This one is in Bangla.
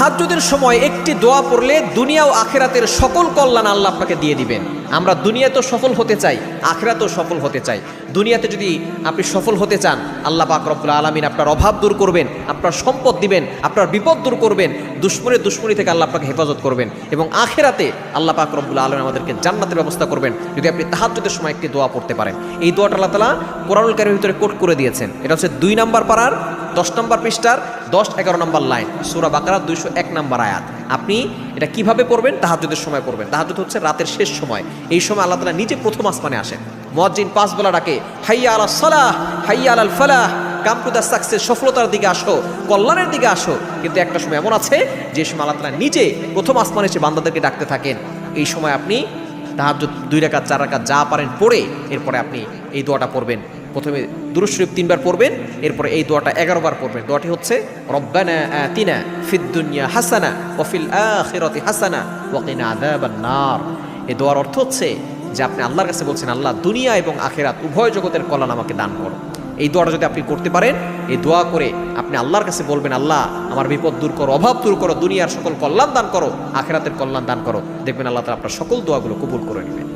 তাহাজ্জুদের সময় একটি দোয়া পড়লে দুনিয়া ও আখিরাতের সকল কল্যাণ আল্লাহ আপনাকে দিয়ে দিবেন। আমরা দুনিয়াতেও সফল হতে চাই, আখিরাতেও সফল হতে চাই। দুনিয়াতে যদি আপনি সফল হতে চান, আল্লাহ পাক রব্বুল আলামিন আপনার অভাব দূর করবেন, আপনার সম্পদ দিবেন, আপনার বিপদ দূর করবেন, দুশ্মনী থেকে আল্লাহ আপনাকে হেফাজত করবেন। এবং আখিরাতে আল্লাহ পাক রব্বুল আলামিন আমাদেরকে জান্নাতের ব্যবস্থা করবেন যদি আপনি তাহাজ্জুদের সময় একটি দোয়া পড়তে পারেন। এই দোয়াটা আল্লাহ তাআলা কোরআনুল কারীমের ভিতরে কোট করে দিয়েছেন। এটা হচ্ছে 2 নম্বর পারার 10 নম্বর পৃষ্ঠার 10-11 নম্বর লাইন, সূরা বাকারা 201 নম্বর আয়াত। আপনি এটা কিভাবে পড়বেন? তাহাজ্জুদের সময় পড়বেন। তাহাজ্জুদ হচ্ছে রাতের শেষ সময়। এই সময় আল্লাহ তাআলা নিজে প্রথম আসমানে আসেন। মুয়াজ্জিন 5 বেলা ডাকে, হাইয়া আলাস সালাহ, হাইয়া আলাল ফালাহ, কাম টু দ্য সাকসেস, সফলতার দিকে আসো, কল্যাণের দিকে আসো। কিন্তু একটা সময় এমন আছে যে সময় আল্লাহ তাআলা নিজে প্রথম আসমানে এসে বান্দাদেরকে ডাকতে থাকেন। এই সময় আপনি তাহাজ্জুদ 2 রাকাত 4 রাকাত যা পারেন পড়ে এরপরে আপনি এই দোয়াটা পড়বেন। প্রথমে দুরূদ শরীফ 3 বার পড়বেন, এরপরে এই দোয়াটা 11 বার পড়বেন। দোয়াটি হচ্ছে রব্বানা আতিনা ফিদ দুনিয়া হাসানা ওয়া ফিল আখিরাতি হাসানা ওয়া কিনা আযাবান নার। এই দোয়ার অর্থ হচ্ছে যে আপনি আল্লাহর কাছে বলছেন, আল্লাহ দুনিয়া এবং আখিরাত উভয় জগতের কল্যাণ আমাকে দান করো। এই দোয়াটা যদি আপনি করতে পারেন, এই দোয়া করে আপনি আল্লাহর কাছে বলবেন, আল্লাহ আমার বিপদ দূর করো, অভাব দূর করো, দুনিয়ার সকল কল্যাণ দান করো, আখিরাতের কল্যাণ দান করো। দেখবেন আল্লাহ তাআলা আপনার সকল দোয়াগুলো কবুল করে নেবেন।